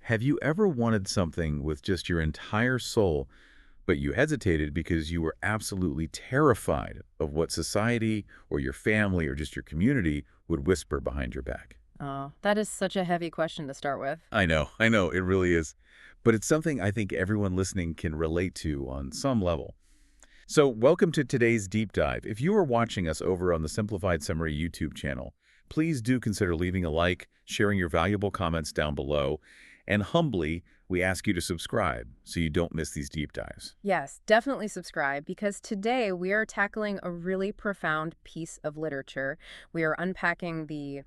Have you ever wanted something with just your entire soul, but you hesitated because you were absolutely terrified of what society or your family or just your community would whisper behind your back? Oh, that is such a heavy question to start with. I know, it really is. But it's something I think everyone listening can relate to on some level. So welcome to today's deep dive. If you are watching us over on the Simplified Summary YouTube channel, please do consider leaving a like, sharing your valuable comments down below, and humbly, we ask you to subscribe so you don't miss these deep dives. Yes, definitely subscribe because today we are tackling a really profound piece of literature. We are unpacking the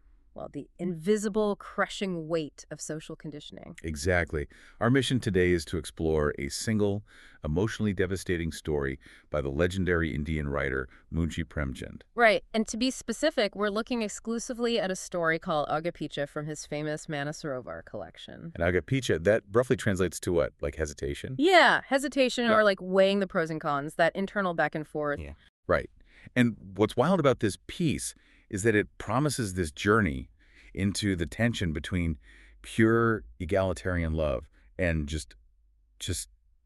invisible, crushing weight of social conditioning. Exactly. Our mission today is to explore a single, emotionally devastating story by the legendary Indian writer Munshi Premchand. Right, and to be specific, we're looking exclusively at a story called Agapiccha from his famous Mansarovar collection. And Agapiccha, that roughly translates to what? Like hesitation? Yeah, hesitation Yeah. or like weighing the pros and cons, that internal back and forth. Yeah. Right. And what's wild about this piece is that it promises this journey into the tension between pure egalitarian love and just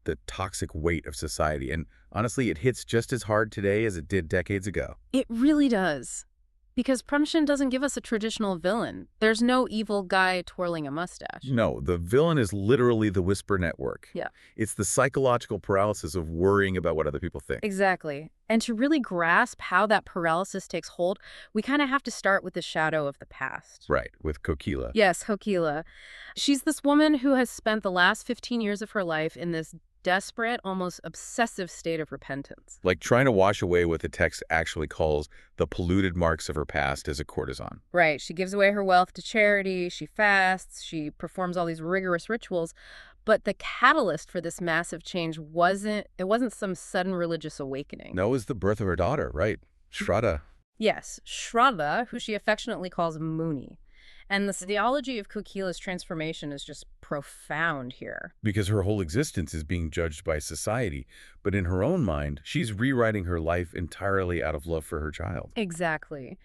the toxic weight of society. And honestly, it hits just as hard today as it did decades ago. It really does. Because Premchen doesn't give us a traditional villain. There's no evil guy twirling a mustache. No, the villain is literally the whisper network. Yeah. It's the psychological paralysis of worrying about what other people think. Exactly. And to really grasp how that paralysis takes hold, we kind of have to start with the shadow of the past. Right, with Kokila. Yes, Kokila. She's this woman who has spent the last 15 years of her life in this desperate, almost obsessive state of repentance. Like trying to wash away what the text actually calls the polluted marks of her past as a courtesan. Right. She gives away her wealth to charity, she fasts, she performs all these rigorous rituals. But the catalyst for this massive change wasn't some sudden religious awakening. No, it was the birth of her daughter, right? Shraddha. Yes, Shraddha, who she affectionately calls Muni. And the theology of Kokila's transformation is just profound here. Because her whole existence is being judged by society. But in her own mind, she's rewriting her life entirely out of love for her child. Exactly.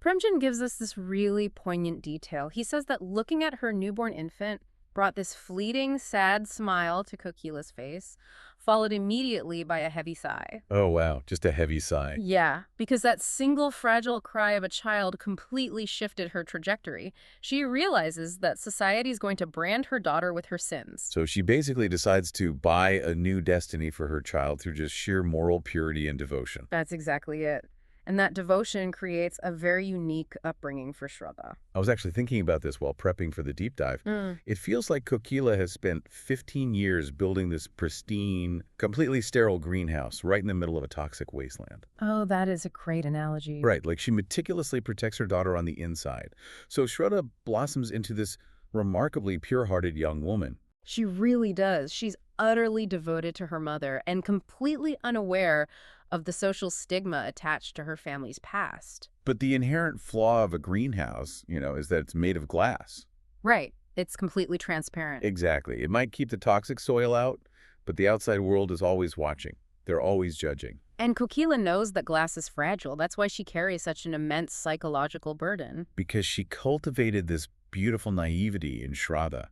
Premchen gives us this really poignant detail. He says that looking at her newborn infant brought this fleeting, sad smile to Kokila's face, followed immediately by a heavy sigh. Oh, wow. Just a heavy sigh. Yeah, because that single fragile cry of a child completely shifted her trajectory. She realizes that society is going to brand her daughter with her sins. So she basically decides to buy a new destiny for her child through just sheer moral purity and devotion. That's exactly it. And that devotion creates a very unique upbringing for Shraddha. I was actually thinking about this while prepping for the deep dive. It feels like Kokila has spent 15 years building this pristine, completely sterile greenhouse right in the middle of a toxic wasteland. Oh, that is a great analogy. Right, like she meticulously protects her daughter on the inside. So Shraddha blossoms into this remarkably pure-hearted young woman. She really does. She's utterly devoted to her mother and completely unaware of the social stigma attached to her family's past. But the inherent flaw of a greenhouse, is that it's made of glass. Right. It's completely transparent. Exactly. It might keep the toxic soil out, but the outside world is always watching. They're always judging. And Kokila knows that glass is fragile. That's why she carries such an immense psychological burden. Because she cultivated this beautiful naivety in Shraddha.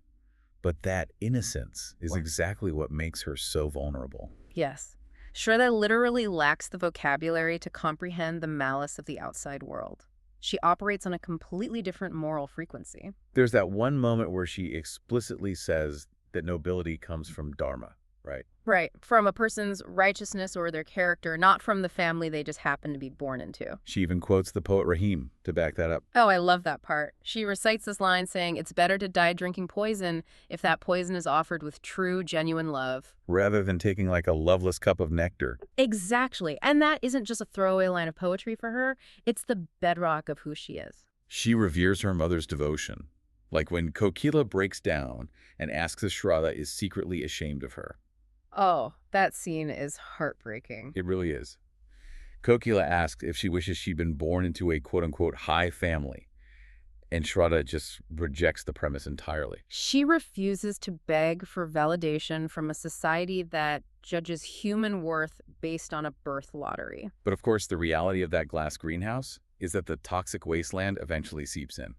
But that innocence is exactly what makes her so vulnerable. Yes. Shraddha literally lacks the vocabulary to comprehend the malice of the outside world. She operates on a completely different moral frequency. There's that one moment where she explicitly says that nobility comes from Dharma, right? Right. From a person's righteousness or their character, not from the family they just happen to be born into. She even quotes the poet Rahim to back that up. Oh, I love that part. She recites this line saying, "It's better to die drinking poison if that poison is offered with true, genuine love." Rather than taking like a loveless cup of nectar. Exactly. And that isn't just a throwaway line of poetry for her. It's the bedrock of who she is. She reveres her mother's devotion. Like when Kokila breaks down and asks if Shraddha is secretly ashamed of her. Oh, that scene is heartbreaking. It really is. Kokila asks if she wishes she'd been born into a quote-unquote high family. And Shraddha just rejects the premise entirely. She refuses to beg for validation from a society that judges human worth based on a birth lottery. But of course, the reality of that glass greenhouse is that the toxic wasteland eventually seeps in.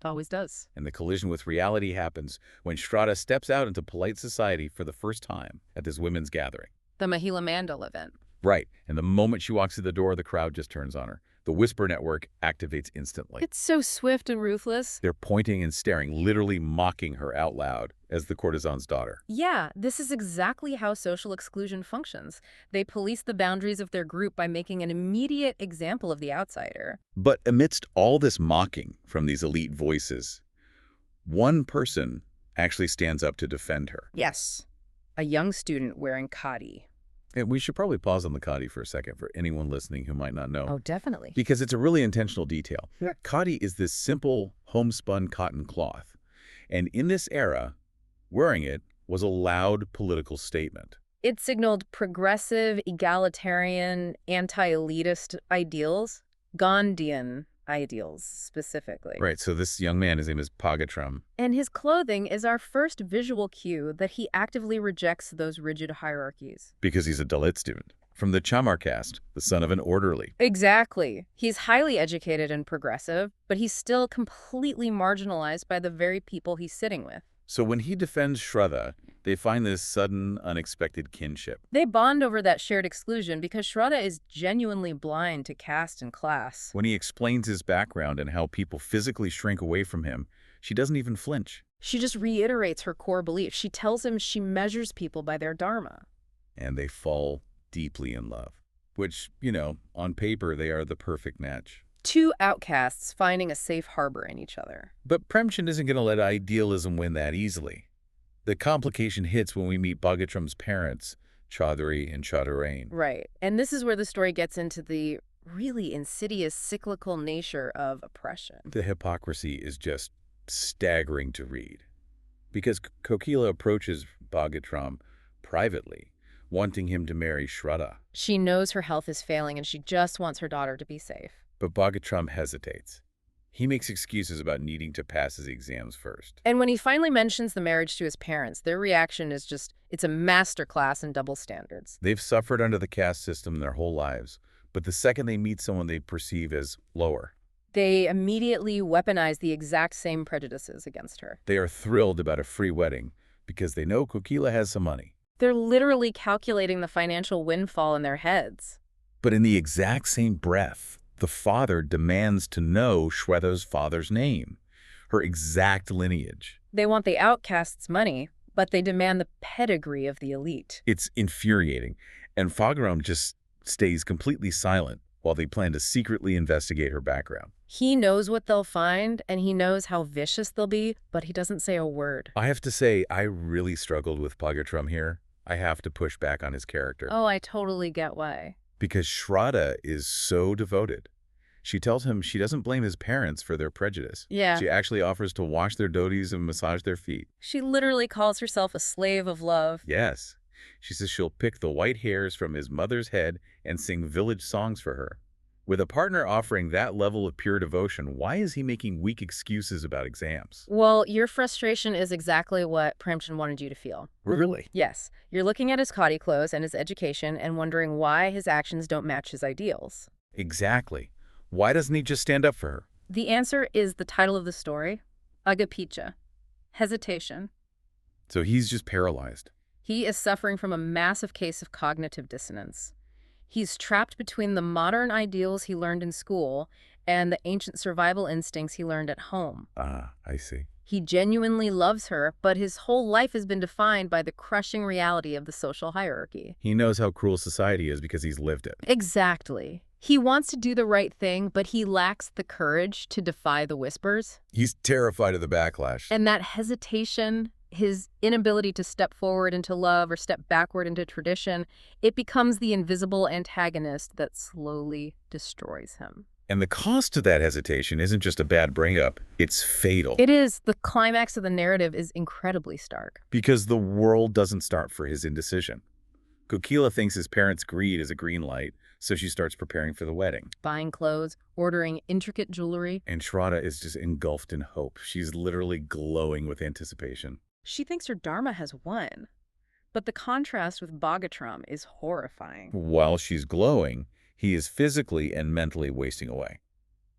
Always does. And the collision with reality happens when Shraddha steps out into polite society for the first time at this women's gathering. The Mahila Mandal event. Right. And the moment she walks through the door, the crowd just turns on her. The whisper network activates instantly. It's so swift and ruthless. They're pointing and staring, literally mocking her out loud as the courtesan's daughter. Yeah, this is exactly how social exclusion functions. They police the boundaries of their group by making an immediate example of the outsider. But amidst all this mocking from these elite voices, one person actually stands up to defend her. Yes, a young student wearing Khadi. And we should probably pause on the Khadi for a second for anyone listening who might not know. Oh, definitely. Because it's a really intentional detail. Khadi is this simple homespun cotton cloth. And in this era, wearing it was a loud political statement. It signaled progressive, egalitarian, anti-elitist ideals, Gandhian ideals specifically. Right, so this young man, his name is Bagatram. And his clothing is our first visual cue that he actively rejects those rigid hierarchies. Because he's a Dalit student. From the Chamar caste, the son of an orderly. Exactly. He's highly educated and progressive, but he's still completely marginalized by the very people he's sitting with. So when he defends Shraddha, they find this sudden, unexpected kinship. They bond over that shared exclusion because Shraddha is genuinely blind to caste and class. When he explains his background and how people physically shrink away from him, she doesn't even flinch. She just reiterates her core belief. She tells him she measures people by their Dharma. And they fall deeply in love. Which, you know, on paper, they are the perfect match. Two outcasts finding a safe harbor in each other. But Premchand isn't going to let idealism win that easily. The complication hits when we meet Bagatram's parents, Chaudhary and Chaudharain. Right. And this is where the story gets into the really insidious cyclical nature of oppression. The hypocrisy is just staggering to read. Because Kokila approaches Bagatram privately, wanting him to marry Shraddha. She knows her health is failing and she just wants her daughter to be safe. But Bagatram hesitates. He makes excuses about needing to pass his exams first. And when he finally mentions the marriage to his parents, their reaction is just, it's a masterclass in double standards. They've suffered under the caste system their whole lives, but the second they meet someone they perceive as lower, they immediately weaponize the exact same prejudices against her. They are thrilled about a free wedding because they know Kokila has some money. They're literally calculating the financial windfall in their heads. But in the exact same breath, the father demands to know Shraddha's father's name, her exact lineage. They want the outcast's money, but they demand the pedigree of the elite. It's infuriating, and Bagatram just stays completely silent while they plan to secretly investigate her background. He knows what they'll find, and he knows how vicious they'll be, but he doesn't say a word. I have to say, I really struggled with Bagatram here. I have to push back on his character. Oh, I totally get why. Because Shraddha is so devoted. She tells him she doesn't blame his parents for their prejudice. Yeah. She actually offers to wash their dhotis and massage their feet. She literally calls herself a slave of love. Yes. She says she'll pick the white hairs from his mother's head and sing village songs for her. With a partner offering that level of pure devotion, why is he making weak excuses about exams? Well, your frustration is exactly what Premchand wanted you to feel. Really? Yes. You're looking at his Khadi clothes and his education and wondering why his actions don't match his ideals. Exactly. Why doesn't he just stand up for her? The answer is the title of the story, Agapiccha, hesitation. So he's just paralyzed. He is suffering from a massive case of cognitive dissonance. He's trapped between the modern ideals he learned in school and the ancient survival instincts he learned at home. Ah, I see. He genuinely loves her, but his whole life has been defined by the crushing reality of the social hierarchy. He knows how cruel society is because he's lived it. Exactly. He wants to do the right thing, but he lacks the courage to defy the whispers. He's terrified of the backlash. And that hesitation, his inability to step forward into love or step backward into tradition, it becomes the invisible antagonist that slowly destroys him. And the cost of that hesitation isn't just a bad breakup, it's fatal. It is. The climax of the narrative is incredibly stark. Because the world doesn't start for his indecision. Kokila thinks his parents' greed is a green light, so she starts preparing for the wedding. Buying clothes, ordering intricate jewelry. And Shraddha is just engulfed in hope. She's literally glowing with anticipation. She thinks her Dharma has won. But the contrast with Bagatram is horrifying. While she's glowing, he is physically and mentally wasting away.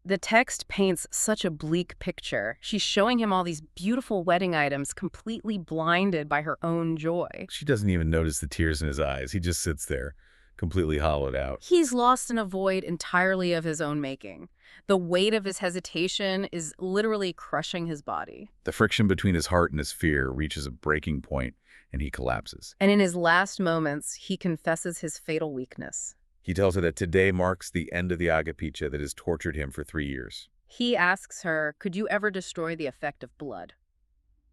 The text paints such a bleak picture. She's showing him all these beautiful wedding items, completely blinded by her own joy. She doesn't even notice the tears in his eyes. He just sits there, completely hollowed out. He's lost in a void entirely of his own making. The weight of his hesitation is literally crushing his body. The friction between his heart and his fear reaches a breaking point, and he collapses. And in his last moments, he confesses his fatal weakness. He tells her that today marks the end of the Agapiccha that has tortured him for 3 years. He asks her, could you ever destroy the effect of blood?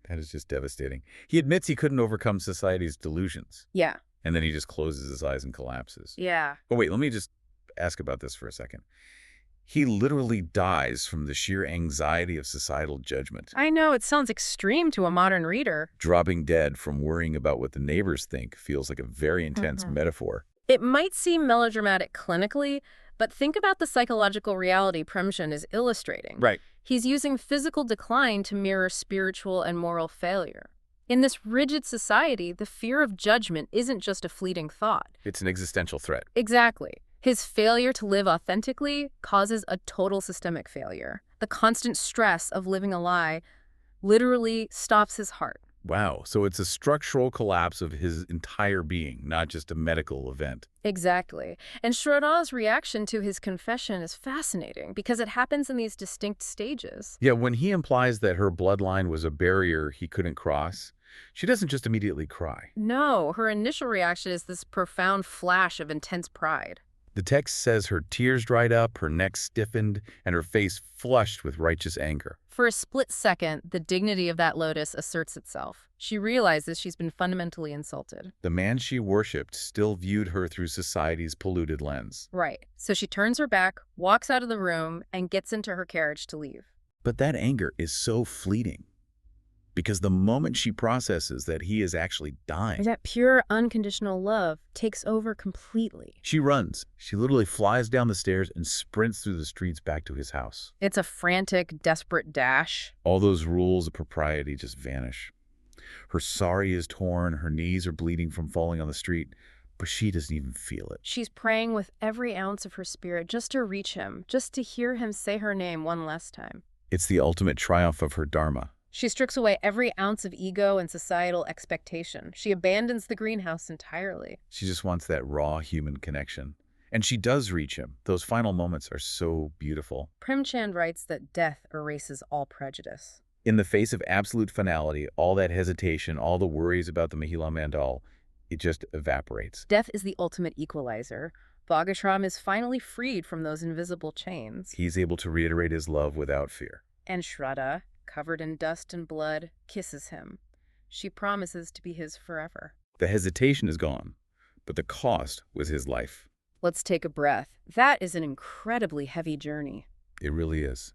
That is just devastating. He admits he couldn't overcome society's delusions. Yeah. And then he just closes his eyes and collapses. Yeah. But wait, let me just ask about this for a second. He literally dies from the sheer anxiety of societal judgment. I know, it sounds extreme to a modern reader. Dropping dead from worrying about what the neighbors think feels like a very intense metaphor. It might seem melodramatic clinically, but think about the psychological reality Premchand is illustrating. Right. He's using physical decline to mirror spiritual and moral failure. In this rigid society, the fear of judgment isn't just a fleeting thought. It's an existential threat. Exactly. His failure to live authentically causes a total systemic failure. The constant stress of living a lie literally stops his heart. Wow, so it's a structural collapse of his entire being, not just a medical event. Exactly. And Shraddha's reaction to his confession is fascinating because it happens in these distinct stages. Yeah, when he implies that her bloodline was a barrier he couldn't cross, she doesn't just immediately cry. No, her initial reaction is this profound flash of intense pride. The text says her tears dried up, her neck stiffened, and her face flushed with righteous anger. For a split second, the dignity of that lotus asserts itself. She realizes she's been fundamentally insulted. The man she worshipped still viewed her through society's polluted lens. Right. So she turns her back, walks out of the room, and gets into her carriage to leave. But that anger is so fleeting. Because the moment she processes that he is actually dying, That pure, unconditional love takes over completely. she runs. She literally flies down the stairs and sprints through the streets back to his house. It's a frantic, desperate dash. All those rules of propriety just vanish. Her sari is torn, her knees are bleeding from falling on the street, but she doesn't even feel it. She's praying with every ounce of her spirit just to reach him, just to hear him say her name one last time. It's the ultimate triumph of her Dharma. She strips away every ounce of ego and societal expectation. She abandons the greenhouse entirely. She just wants that raw human connection. And she does reach him. Those final moments are so beautiful. Premchand writes that death erases all prejudice. In the face of absolute finality, all that hesitation, all the worries about the Mahila Mandal, it just evaporates. Death is the ultimate equalizer. Bagatram is finally freed from those invisible chains. He's able to reiterate his love without fear. And Shraddha, covered in dust and blood, kisses him. She promises to be his forever. The hesitation is gone, but the cost was his life. Let's take a breath. That is an incredibly heavy journey. It really is.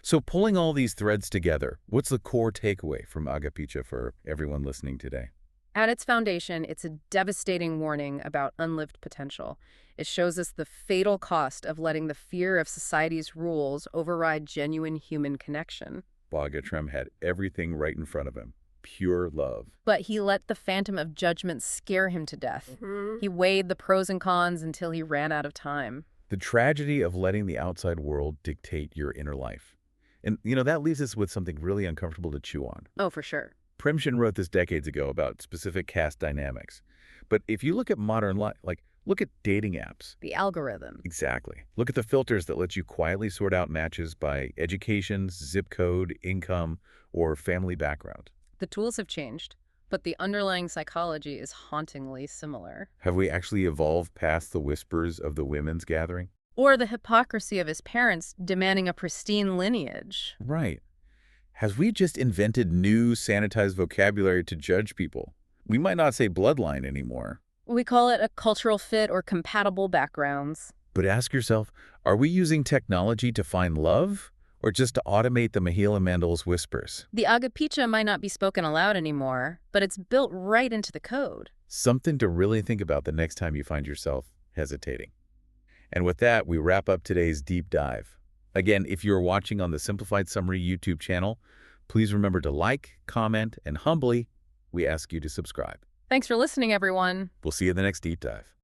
So pulling all these threads together, what's the core takeaway from Agapiccha for everyone listening today? At its foundation, it's a devastating warning about unlived potential. It shows us the fatal cost of letting the fear of society's rules override genuine human connection. Bagatram had everything right in front of him. Pure love. But he let the phantom of judgment scare him to death. He weighed the pros and cons until he ran out of time. The tragedy of letting the outside world dictate your inner life. And, that leaves us with something really uncomfortable to chew on. Oh, for sure. Premchand wrote this decades ago about specific caste dynamics. But if you look at modern life, look at dating apps. The algorithm. Exactly. Look at the filters that let you quietly sort out matches by education, zip code, income, or family background. The tools have changed, but the underlying psychology is hauntingly similar. Have we actually evolved past the whispers of the women's gathering? Or the hypocrisy of his parents demanding a pristine lineage. Right. Has we just invented new sanitized vocabulary to judge people? We might not say bloodline anymore. We call it a cultural fit or compatible backgrounds. But ask yourself, are we using technology to find love or just to automate the Mahila Mandal's whispers? The Agapiccha might not be spoken aloud anymore, but it's built right into the code. Something to really think about the next time you find yourself hesitating. And with that, we wrap up today's deep dive. Again, if you're watching on the Simplified Summary YouTube channel, please remember to like, comment, and humbly, we ask you to subscribe. Thanks for listening, everyone. We'll see you in the next deep dive.